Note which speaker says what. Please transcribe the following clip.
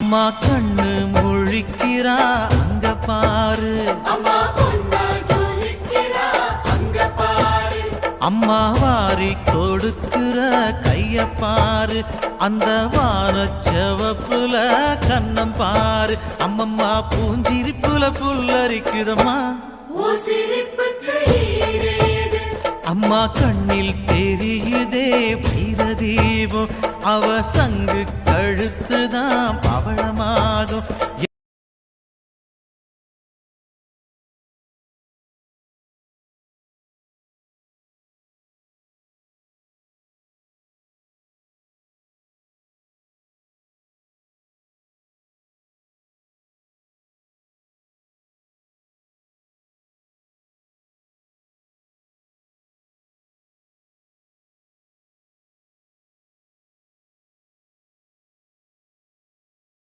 Speaker 1: அம்மா கண்ணு முழிக்கிறா அங்க பாரு, அம்மா வாரி கொடுக்கிற கைய பாரு, அந்த வானச்சவப்புல கண்ணம் பாரு. அம்மம்மா பூஞ்சிரிப்புல புல்லரிக்குதம்மா, அம்மா கண்ணில் தெரியுதே வைரதீபம், அவ சங்கு கழுத்துதான் பவள